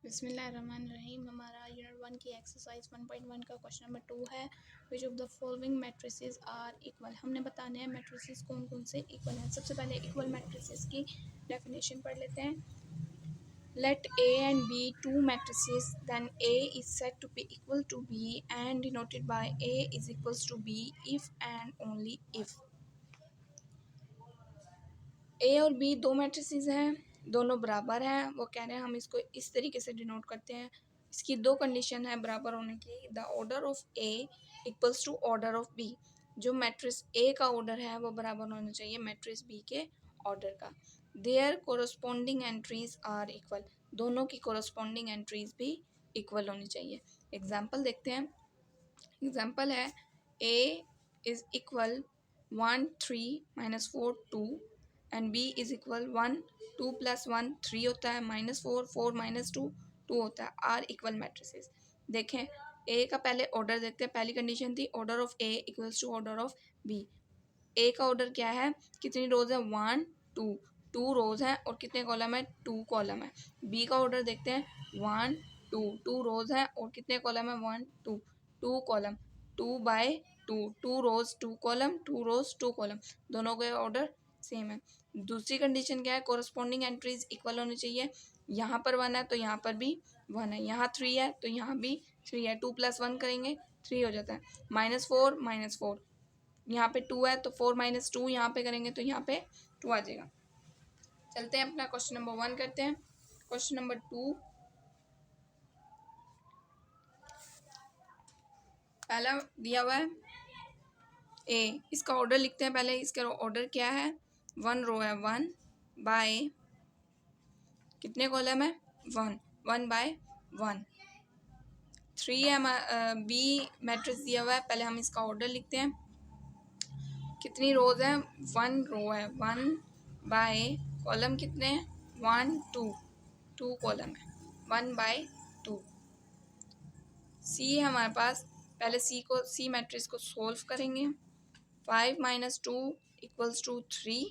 बिस्मिल्लाहिर्रहमानिर्रहीम। हमारा यूनिट 1 की एक्सरसाइज 1.1 का क्वेश्चन नंबर 2 है। Which of the following matrices are equal. हमने बताने हैं मैट्रिसेस कौन कौन से इक्वल हैं। सबसे पहले इक्वल मैट्रिसेस की डेफिनेशन पढ़ लेते हैं। Let A and B two matrices then A is said to be equal to B and denoted by A is equals to B if and only if. A और B दो matrices हैं, दोनों बराबर हैं। वो कह रहे हैं हम इसको इस तरीके से डिनोट करते हैं। इसकी दो कंडीशन है बराबर होने की। The order of A equals to order of B. जो मैट्रिक्स ए का ऑर्डर है वो बराबर होना चाहिए मैट्रिक्स बी के ऑर्डर का। There corresponding entries are equal. दोनों की कोरस्पॉन्डिंग एंट्रीज भी इक्वल होनी चाहिए। एग्जाम्पल देखते हैं। एग्जाम्पल है A is equal 1 3 minus 4 2 and B is equal 1 2 plus 1 3 होता है, माइनस 4 4 माइनस 2 2 होता है। Are equal matrices. देखें ए का पहले ऑर्डर देखते हैं। पहली कंडीशन थी order of A equals to order of B. A का ऑर्डर क्या है, कितनी रोज है 1 2 2 रोज है और कितने कॉलम है 2 कॉलम है। बी का ऑर्डर देखते हैं 1 2 2 रोज है और कितने कॉलम है 1 2 2 कॉलम 2 बाय 2 2 रोज 2 कॉलम 2 रोज 2 कॉलम। दोनों का ऑर्डर सेम है। दूसरी कंडीशन क्या है, कोरस्पॉन्डिंग एंट्रीज इक्वल होनी चाहिए। यहाँ पर 1 है तो यहाँ पर भी 1 है, यहाँ 3 है तो यहाँ भी 3 है। 2 प्लस 1 करेंगे 3 हो जाता है। -4 यहाँ पे 2 है तो 4 माइनस 2 यहाँ पे करेंगे तो यहाँ पे 2 आ जाएगा। चलते हैं अपना क्वेश्चन नंबर 1 करते हैं। क्वेश्चन नंबर 2 पहला दिया हुआ है ए। इसका ऑर्डर लिखते हैं पहले। इसका ऑर्डर क्या है, 1 रो है 1 बाय कितने कॉलम है 1 1 बाय 1। 3 है बी मैट्रिक्स दिया हुआ है। पहले हम इसका ऑर्डर लिखते हैं। कितनी रोज है 1 रो है 1 बाय कॉलम कितने हैं 1 2 2 कॉलम है 1 बाय 2। सी है हमारे पास। पहले सी मैट्रिक्स को सोल्व करेंगे। 5 माइनस 2 इक्वल्स टू 3।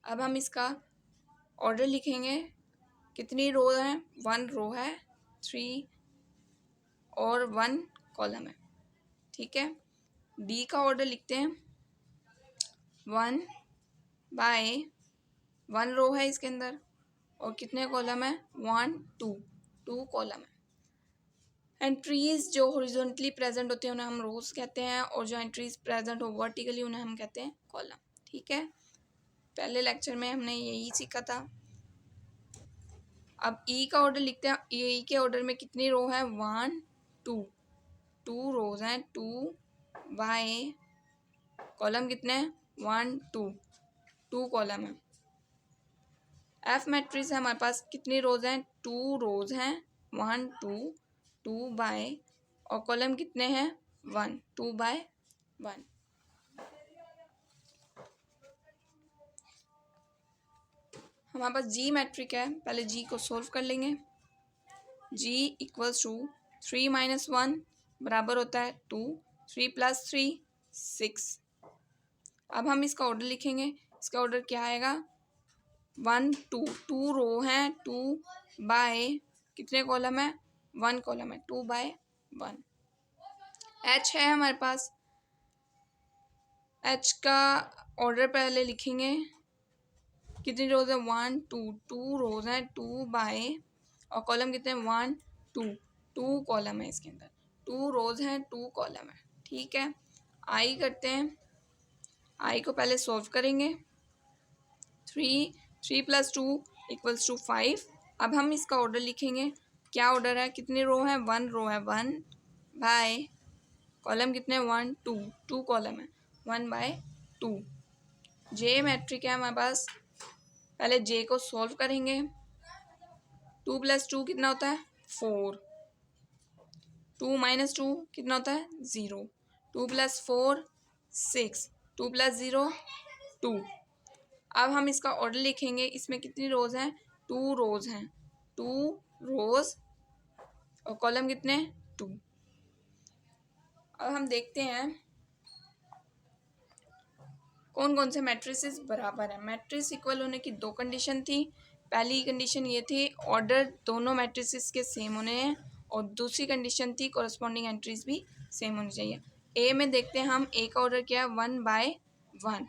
अब हम इसका ऑर्डर लिखेंगे। कितनी रो है 1 रो है 3 और 1 कॉलम है, ठीक है। डी का ऑर्डर लिखते हैं 1 बाय 1 रो है इसके अंदर और कितने कॉलम है 1 2 2 कॉलम है। एंट्रीज जो हॉरिजॉन्टली प्रेजेंट होते हैं उन्हें हम रोज कहते हैं और जो एंट्रीज प्रेजेंट हो वर्टिकली उन्हें हम कहते हैं कॉलम, ठीक है। पहले लेक्चर में हमने यही सीखा था। अब ई का ऑर्डर लिखते हैं। ई के ऑर्डर में कितनी रो है 1 2 2 रोज हैं 2 बाय कॉलम कितने हैं 1 2 2 कॉलम है। एफ मैट्रिक्स है हमारे पास। कितनी रोज हैं 2 रोज हैं 1 2 2 बाय और कॉलम कितने हैं 1 2 बाय 1। हमारे पास जी मैट्रिक है। पहले जी को सोल्व कर लेंगे। जी इक्वल्स टू 3 माइनस 1 बराबर होता है 2 3 प्लस 3 6। अब हम इसका ऑर्डर लिखेंगे। इसका ऑर्डर क्या आएगा 1 2 2 रो है 2 बाय कितने कॉलम है 1 कॉलम है 2 बाय 1। एच है हमारे पास। एच का ऑर्डर पहले लिखेंगे। कितनी रोज है 1 2 2 रोज है 2 बाय और कॉलम कितने 1 2 2 कॉलम है इसके अंदर 2 रोज हैं 2 कॉलम है, ठीक है। आई करते हैं। आई को पहले सॉल्व करेंगे। 3 प्लस 2 इक्वल्स टू 5। अब हम इसका ऑर्डर लिखेंगे। क्या ऑर्डर है, कितनी रो है 1 रो है 1 बाय कॉलम कितने 1 2 2 कॉलम है 1 बाय 2। जे मैट्रिक है हमारे पास। पहले जे को सॉल्व करेंगे। 2 प्लस 2 कितना होता है 4। 2 माइनस 2 कितना होता है 0। 2 प्लस 4 6 2 प्लस 0 2। अब हम इसका ऑर्डर लिखेंगे। इसमें कितनी रोज हैं 2 रोज हैं 2 रोज और कॉलम कितने 2। अब हम देखते हैं कौन कौन से मैट्रिसेस बराबर है। मैट्रिक्स इक्वल होने की दो कंडीशन थी। पहली कंडीशन ये थी ऑर्डर दोनों मैट्रिसेस के सेम होने हैं, और दूसरी कंडीशन थी कॉरस्पॉन्डिंग एंट्रीज भी सेम होनी चाहिए। ए में देखते हैं हम, ए का ऑर्डर क्या है 1/1,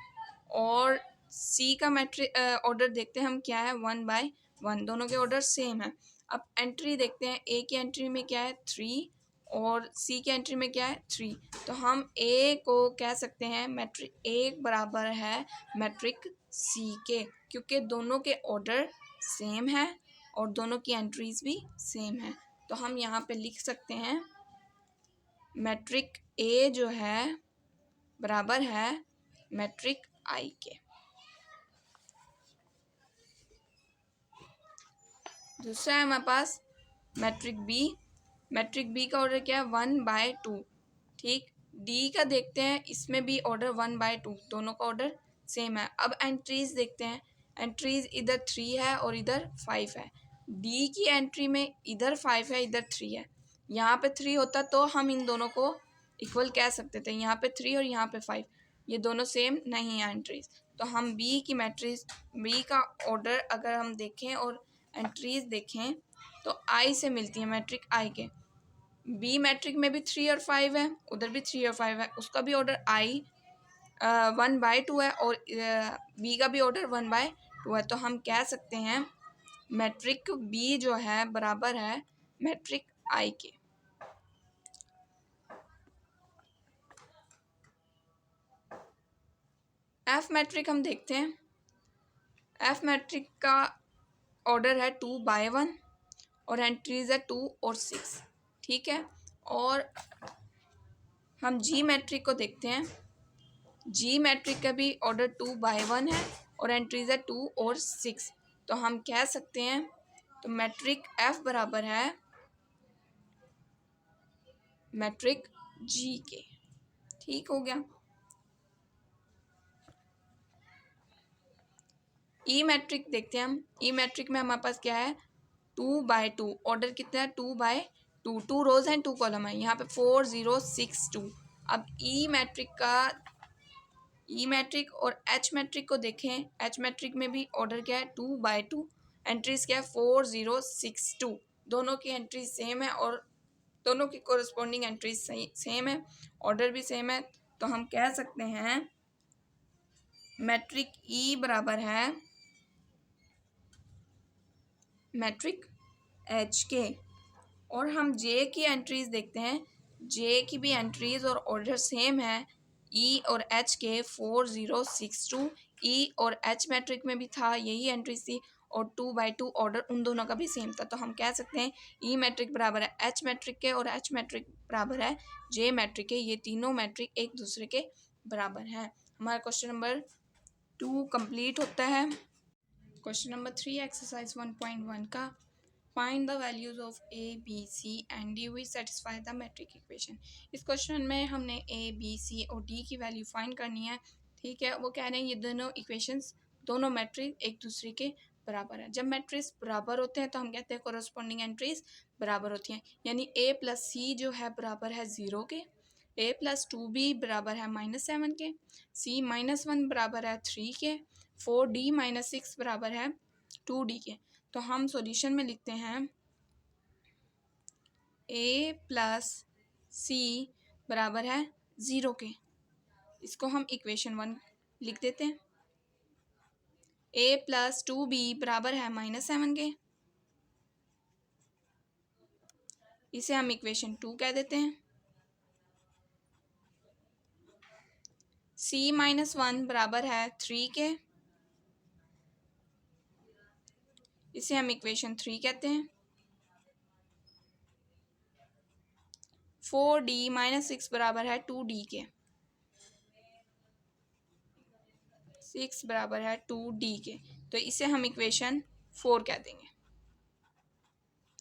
और सी का मैट्रिक ऑर्डर देखते हैं हम क्या है 1/1, दोनों के ऑर्डर सेम है। अब एंट्री देखते हैं, ए की एंट्री में क्या है 3 और सी की एंट्री में क्या है 3, तो हम ए को कह सकते हैं मैट्रिक ए बराबर है मैट्रिक सी के, क्योंकि दोनों के ऑर्डर सेम है और दोनों की एंट्रीज भी सेम है। तो हम यहाँ पे लिख सकते हैं मैट्रिक ए जो है बराबर है मैट्रिक आई के। दूसरा है हमारे पास मैट्रिक बी का ऑर्डर क्या है 1/2, ठीक। डी का देखते हैं, इसमें भी ऑर्डर 1/2, दोनों का ऑर्डर सेम है। अब एंट्रीज देखते हैं, एंट्रीज इधर 3 है और इधर 5 है। डी की एंट्री में इधर 5 है, इधर 3 है। यहाँ पे 3 होता तो हम इन दोनों को इक्वल कह सकते थे, यहाँ पे 3 और यहाँ पे 5, ये दोनों सेम नहीं है एंट्रीज, तो हम बी की मैट्रिक्स बी का ऑर्डर अगर हम देखें और एंट्रीज देखें तो आई से मिलती है मैट्रिक आई के। बी मैट्रिक में भी 3 और 5 है, उधर भी 3 और 5 है, उसका भी ऑर्डर आई 1/2 है, और बी का भी ऑर्डर 1/2 है। तो हम कह सकते हैं मैट्रिक बी जो है बराबर है मैट्रिक आई के। एफ मैट्रिक हम देखते हैं, एफ मैट्रिक का ऑर्डर है 2/1 और एंट्रीज है 2 और 6, ठीक है। और हम जी मैट्रिक को देखते हैं, जी मैट्रिक का भी ऑर्डर 2/1 है और एंट्रीज है 2 और 6, तो हम कह सकते हैं तो मैट्रिक एफ बराबर है मैट्रिक जी के, ठीक हो गया। ई मैट्रिक देखते हैं हम, ई मैट्रिक में हमारे पास क्या है 2/2, ऑर्डर कितना है 2/2, 2 रोज हैं 2 कॉलम है, यहाँ पे 4 0 6 2। अब ई मैट्रिक और एच मैट्रिक को देखें, एच मैट्रिक में भी ऑर्डर क्या है 2/2, एंट्रीज क्या है 4 0 6 2, दोनों की एंट्री सेम है और दोनों की कोरस्पॉन्डिंग एंट्रीज सेम है, ऑर्डर भी सेम है। तो हम कह सकते हैं मैट्रिक ई बराबर है मैट्रिक एच के। और हम जे की एंट्रीज देखते हैं, जे की भी एंट्रीज और ऑर्डर सेम है, ई और एच के 4 0 6 2, ई और एच मैट्रिक में भी था यही एंट्रीज थी, और 2/2 ऑर्डर उन दोनों का भी सेम था। तो हम कह सकते हैं ई मैट्रिक बराबर है एच मैट्रिक के और एच मैट्रिक बराबर है जे मैट्रिक के, ये तीनों मैट्रिक एक दूसरे के बराबर हैं। हमारा क्वेश्चन नंबर 2 कंप्लीट होता है। क्वेश्चन नंबर 3 एक्सरसाइज 1.1 का find the values of a b c and d which satisfy the matrix equation. इस क्वेश्चन में हमने ए बी सी और डी की वैल्यू फाइंड करनी है, ठीक है। वो कह रहे हैं ये दोनों इक्वेशंस दोनों मैट्रिक एक दूसरे के बराबर है। जब मैट्रिक्स बराबर होते हैं तो हम कहते हैं कोरस्पॉन्डिंग एंट्रीज बराबर होती हैं, यानी ए प्लस सी जो है बराबर है 0 के, ए प्लस 2b बराबर है -7 के, सी -1 बराबर है 3 के, 4d - 6 बराबर है 2d के। तो हम सॉल्यूशन में लिखते हैं a प्लस सी बराबर है 0 के, इसको हम इक्वेशन 1 लिख देते हैं। a प्लस 2b बराबर है -7 के, इसे हम इक्वेशन 2 कह देते हैं। c -1 बराबर है 3 के, इसे हम इक्वेशन 3 कहते हैं। 4d - 6 बराबर है 2d के, 6 बराबर है 2d के, तो इसे हम इक्वेशन 4 कह देंगे।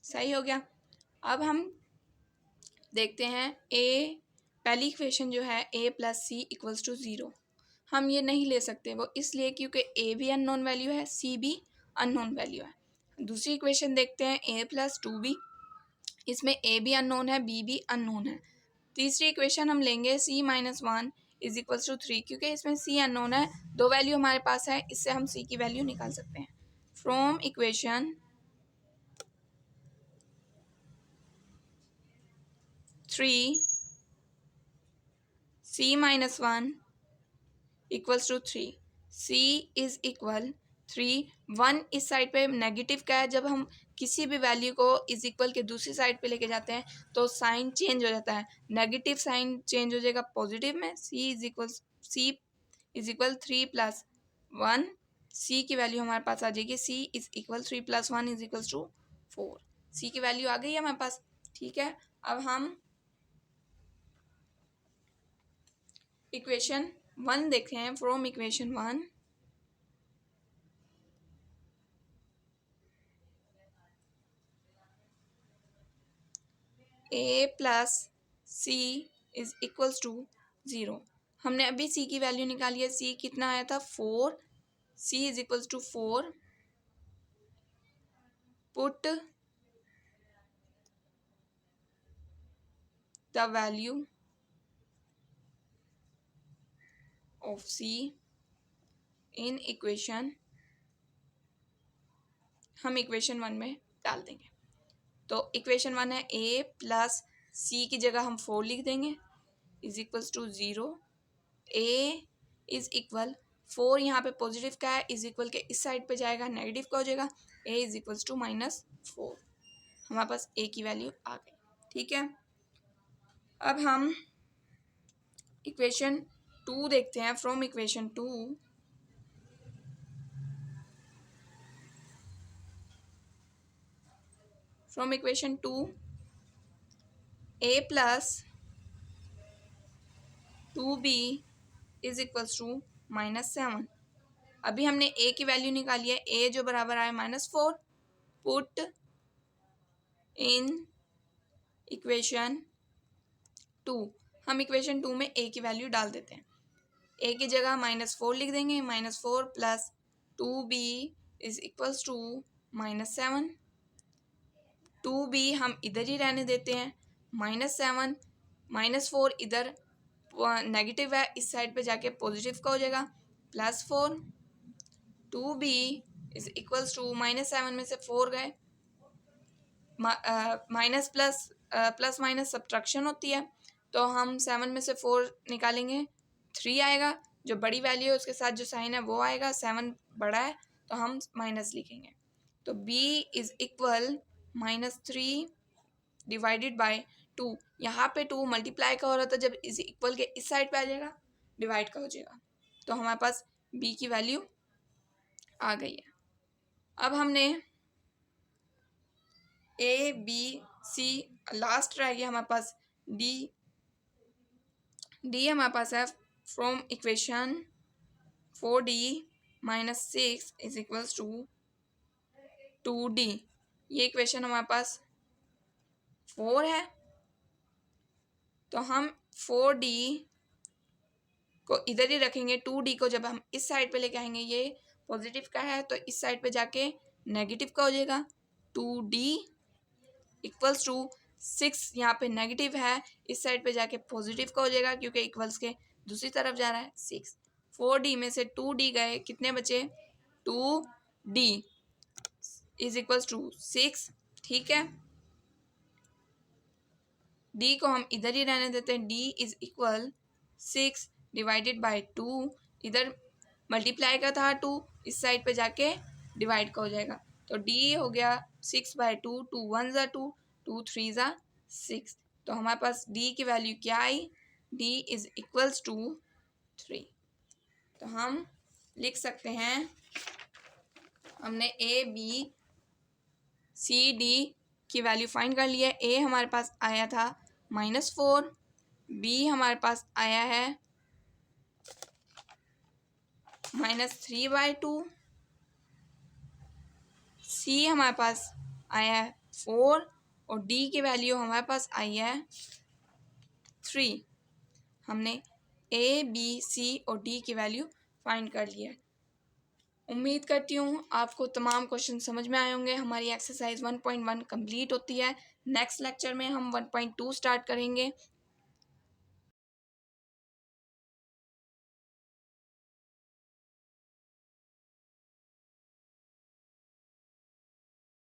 सही हो गया। अब हम देखते हैं पहली इक्वेशन जो है a plus c equals to 0, हम ये नहीं ले सकते, वो इसलिए क्योंकि a भी अननोन वैल्यू है, c भी अननोन वैल्यू है। दूसरी इक्वेशन देखते हैं a प्लस 2b, इसमें a भी अननोन है, b भी अननोन है। तीसरी इक्वेशन हम लेंगे c -1 इज इक्वल्स टू 3, क्योंकि इसमें c अननोन है, 2 वैल्यू हमारे पास है, इससे हम c की वैल्यू निकाल सकते हैं। From equation 3 c minus 1 equals to 3. c is equal 3. 1 इस साइड पे नेगेटिव का है. जब हम किसी भी वैल्यू को इज इक्वल के दूसरी साइड पे लेके जाते हैं तो साइन चेंज हो जाता है. नेगेटिव साइन चेंज हो जाएगा पॉजिटिव में. c is equal 3 plus 1. c की वैल्यू हमारे पास आ जाएगी. c is equal 3 plus 1 is equal to 4. c की वैल्यू आ गई है हमारे पास. ठीक है, अब हम इक्वेशन 1 देखते हैं. From equation 1 a plus c is equals to 0. हमने अभी c की वैल्यू निकाली है. c कितना आया था 4. c is equals to 4. Put the value of c in equation. हम इक्वेशन 1 में डाल देंगे. तो इक्वेशन 1 है a प्लस सी की जगह हम 4 लिख देंगे is equals to 0. a is equal 4 यहाँ पे पॉजिटिव का है, इज इक्वल के इस साइड पे जाएगा, नेगेटिव का हो जाएगा. a is equals to -4. हमारे पास a की वैल्यू आ गई. ठीक है, अब हम इक्वेशन 2 देखते हैं. From equation 2 a plus 2b is equals to -7. अभी हमने a की वैल्यू निकाली है. a जो बराबर आया -4. Put in equation 2. हम इक्वेशन 2 में a की वैल्यू डाल देते हैं. a की जगह -4 लिख देंगे. -4 plus 2b is equals to -7. 2b हम इधर ही रहने देते हैं. -7 -4 इधर नेगेटिव है, इस साइड पे जाके पॉजिटिव का हो जाएगा. +4. 2b इज इक्वल्स टू -7 में से 4 गए. माइनस प्लस माइनस सब्ट्रैक्शन होती है, तो हम 7 में से 4 निकालेंगे 3 आएगा. जो बड़ी वैल्यू है उसके साथ जो साइन है वो आएगा. 7 बड़ा है तो हम माइनस लिखेंगे. तो b is equal -3 divided by 2. यहाँ पे 2 मल्टीप्लाई का हो रहा था, जब इज इक्वल के इस साइड पे आ जाएगा डिवाइड का हो जाएगा. तो हमारे पास b की वैल्यू आ गई है. अब हमने a b c लास्ट रह गया हमारे पास d. हमारे पास है from equation 4d -6 is equals to 2d. ये इक्वेशन हमारे पास 4 है, तो हम 4d को इधर ही रखेंगे. 2d को जब हम इस साइड पे लेके आएंगे, ये पॉजिटिव का है तो इस साइड पे जाके नेगेटिव का हो जाएगा. 2d equals to 6. यहाँ पे नेगेटिव है, इस साइड पे जाके पॉजिटिव का हो जाएगा क्योंकि इक्वल्स के दूसरी तरफ जा रहा है. 6. 4d में से 2d गए, कितने बचे 2d इज इक्वल्स टू 6. ठीक है, d को हम इधर ही रहने देते हैं. d is equal 6 divided by 2. इधर मल्टीप्लाई का था 2, इस साइड पे जाके डिवाइड का हो जाएगा. तो d हो गया 6/2. 2 1 ज़ा 2, 2 3 ज़ा 6. तो हमारे पास d की वैल्यू क्या आई, d इज इक्वल्स टू 3. तो हम लिख सकते हैं, हमने a b c d की वैल्यू फाइंड कर ली है. a हमारे पास आया था -4. b हमारे पास आया है -3/2. c हमारे पास आया है 4 और d की वैल्यू हमारे पास आई है 3. हमने a b c और d की वैल्यू फाइंड कर ली है. उम्मीद करती हूँ आपको तमाम क्वेश्चन समझ में आए होंगे. हमारी एक्सरसाइज 1.1 कंप्लीट होती है. नेक्स्ट लेक्चर में हम 1.2 स्टार्ट करेंगे.